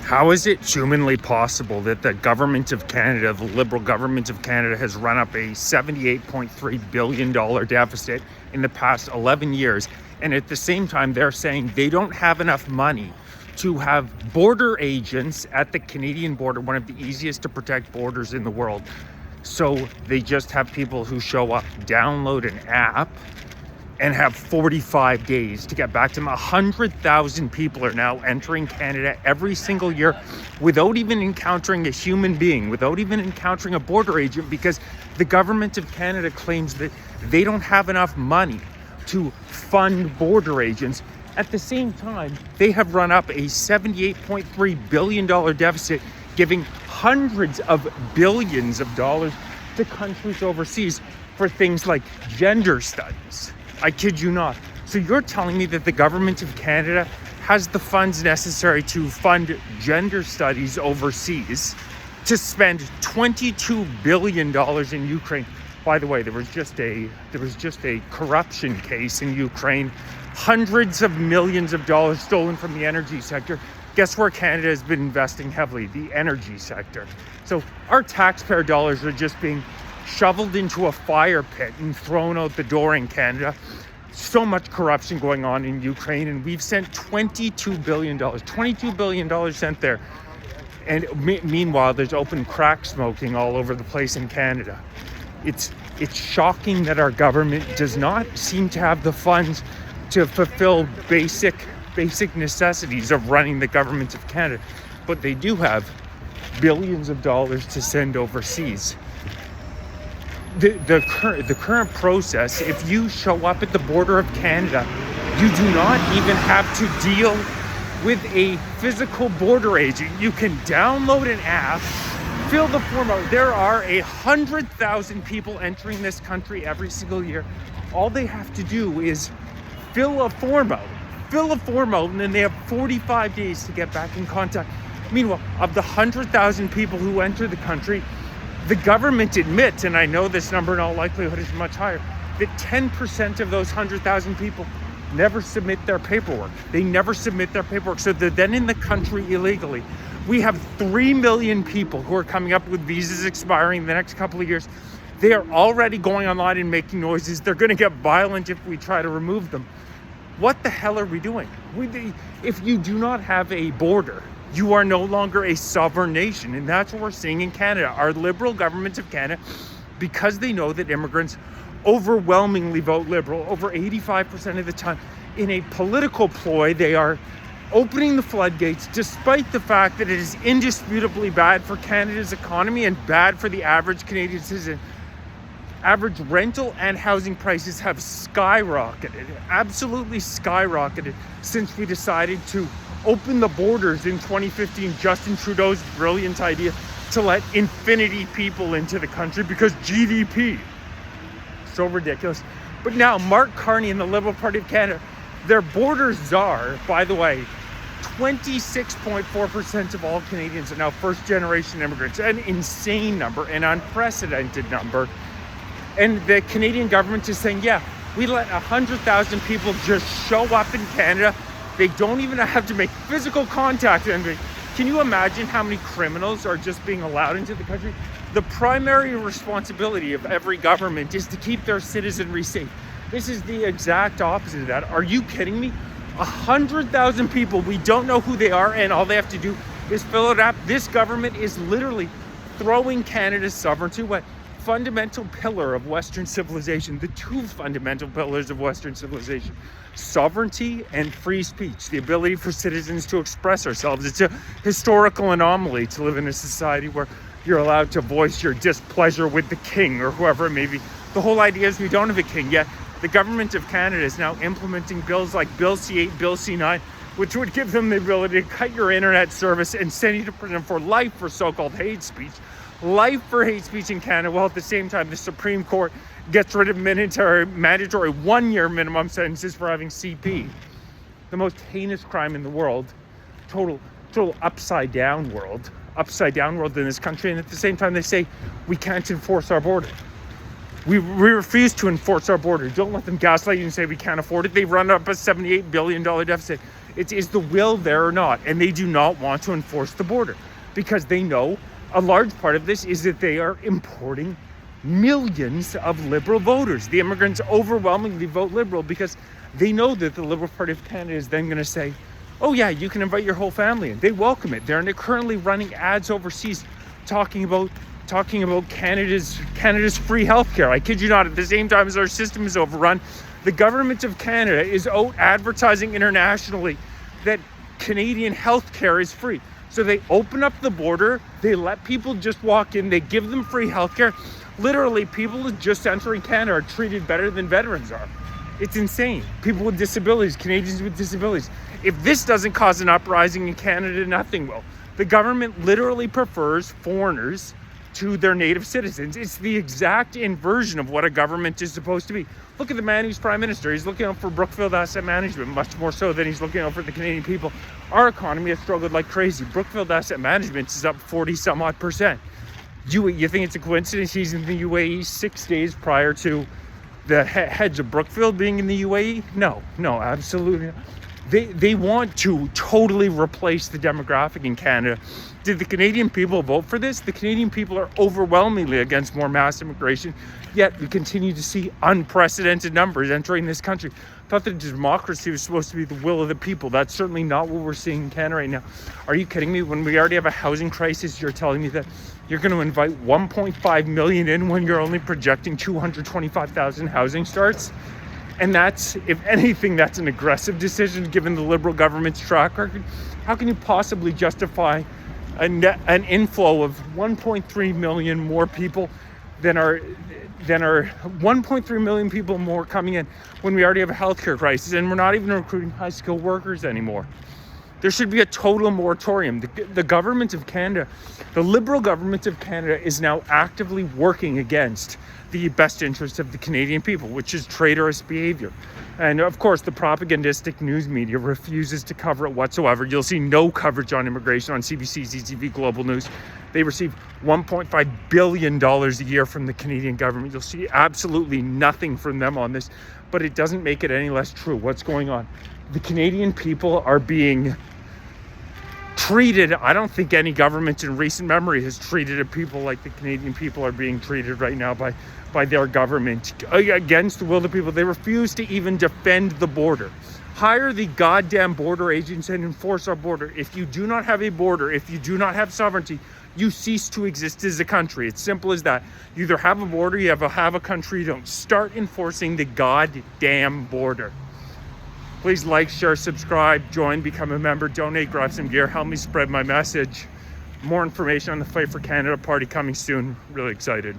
How is it humanly possible that the government of Canada, the Liberal government of Canada, has run up a $78.3 billion deficit in the past 11 years, and at the same time they're saying they don't have enough money to have border agents at the Canadian border, one of the easiest to protect borders in the world. So they just have people who show up, download an app, and have 45 days to get back to them. 100,000 people are now entering Canada every single year without even encountering a human being, without even encountering a border agent, because the government of Canada claims that they don't have enough money to fund border agents. At the same time, they have run up a $78.3 billion deficit, giving hundreds of billions of dollars to countries overseas for things like gender studies. I kid you not. So you're telling me that the government of Canada has the funds necessary to fund gender studies overseas, to spend $22 billion in Ukraine. By the way, there was just a corruption case in Ukraine. Hundreds of millions of dollars stolen from the energy sector. Guess where Canada has been investing heavily? The energy sector. So our taxpayer dollars are just being shoveled into a fire pit and thrown out the door in Canada. So much corruption going on in Ukraine, and we've sent $22 billion sent there. And meanwhile, there's open crack smoking all over the place in Canada. It's shocking that our government does not seem to have the funds to fulfill basic necessities of running the government of Canada, but they do have billions of dollars to send overseas. The current process, if you show up at the border of Canada, you do not even have to deal with a physical border agent. You can download an app, fill the form out. There are 100,000 people entering this country every single year. All they have to do is fill a form out, and then they have 45 days to get back in contact. Meanwhile, of the 100,000 people who enter the country, the government admits, and I know this number in all likelihood is much higher, that 10% of those 100,000 people never submit their paperwork. They never submit their paperwork. So they're then in the country illegally. We have 3 million people who are coming up with visas expiring in the next couple of years. They are already going online and making noises. They're going to get violent if we try to remove them. What the hell are we doing? If you do not have a border, you are no longer a sovereign nation. And that's what we're seeing in Canada. Our Liberal government of Canada, because they know that immigrants overwhelmingly vote Liberal, over 85% of the time, in a political ploy, they are opening the floodgates, despite the fact that it is indisputably bad for Canada's economy and bad for the average Canadian citizen. Average rental and housing prices have skyrocketed, absolutely skyrocketed, since we decided to open the borders in 2015. Justin Trudeau's brilliant idea to let infinity people into the country because GDP. So ridiculous. But now Mark Carney and the Liberal Party of Canada, their border czar, by the way, 26.4% of all Canadians are now first-generation immigrants. An insane number, an unprecedented number. And the Canadian government is saying, yeah, we let 100,000 people just show up in Canada. They don't even have to make physical contact with anybody. Can you imagine how many criminals are just being allowed into the country? The primary responsibility of every government is to keep their citizenry safe. This is the exact opposite of that. Are you kidding me? 100,000 people, we don't know who they are, and all they have to do is fill it up. This government is literally throwing Canada's sovereignty away. Fundamental pillar of Western civilization, the two fundamental pillars of Western civilization, sovereignty and free speech, the ability for citizens to express ourselves. It's a historical anomaly to live in a society where you're allowed to voice your displeasure with the king or whoever it may be. The whole idea is we don't have a king yet. The government of Canada is now implementing bills like Bill C-8, Bill C-9, which would give them the ability to cut your internet service and send you to prison for life for so-called hate speech. Life for hate speech in Canada, while at the same time the Supreme Court gets rid of mandatory 1-year minimum sentences for having CP. The most heinous crime in the world, total upside down world in this country, and at the same time they say we can't enforce our border. We refuse to enforce our border. Don't let them gaslight you and say we can't afford it. They run up a $78 billion deficit. Is the will there or not? And they do not want to enforce the border because they know a large part of this is that they are importing millions of Liberal voters. The immigrants overwhelmingly vote Liberal because they know that the Liberal Party of Canada is then going to say, oh yeah, you can invite your whole family in. They welcome it. They're currently running ads overseas talking about Canada's free healthcare. I kid you not, at the same time as our system is overrun, the government of Canada is out advertising internationally that Canadian healthcare is free. So they open up the border, they let people just walk in, they give them free healthcare. Literally, people just entering Canada are treated better than veterans are. It's insane. People with disabilities, Canadians with disabilities. If this doesn't cause an uprising in Canada, nothing will. The government literally prefers foreigners to their native citizens. It's the exact inversion of what a government is supposed to be. Look at the man who's prime minister. He's looking out for Brookfield Asset Management, much more so than he's looking out for the Canadian people. Our economy has struggled like crazy. Brookfield Asset Management is up 40 some odd %. You think it's a coincidence he's in the UAE 6 days prior to the heads of Brookfield being in the UAE? No, absolutely not. They want to totally replace the demographic in Canada. Did the Canadian people vote for this? The Canadian people are overwhelmingly against more mass immigration, yet we continue to see unprecedented numbers entering this country. I thought that democracy was supposed to be the will of the people. That's certainly not what we're seeing in Canada right now. Are you kidding me? When we already have a housing crisis, you're telling me that you're going to invite 1.5 million in when you're only projecting 225,000 housing starts? And that's, if anything, that's an aggressive decision given the Liberal government's track record. How can you possibly justify an inflow of 1.3 million more people than are 1.3 million people more coming in when we already have a healthcare crisis and we're not even recruiting high-skilled workers anymore? There should be a total moratorium. The government of Canada, the Liberal government of Canada, is now actively working against the best interests of the Canadian people, which is traitorous behavior. And of course, the propagandistic news media refuses to cover it whatsoever. You'll see no coverage on immigration on CBC, CTV, Global News. They receive $1.5 billion a year from the Canadian government. You'll see absolutely nothing from them on this, but it doesn't make it any less true. What's going on? The Canadian people are being treated. I don't think any government in recent memory has treated a people like the Canadian people are being treated right now by their government against the will of the people. They refuse to even defend the border. Hire the goddamn border agents and enforce our border. If you do not have a border, if you do not have sovereignty, you cease to exist as a country. It's simple as that. You either have a border, you have a country. You don't start enforcing the goddamn border. Please like, share, subscribe, join, become a member, donate, grab some gear, help me spread my message. More information on the Fight for Canada party coming soon. Really excited.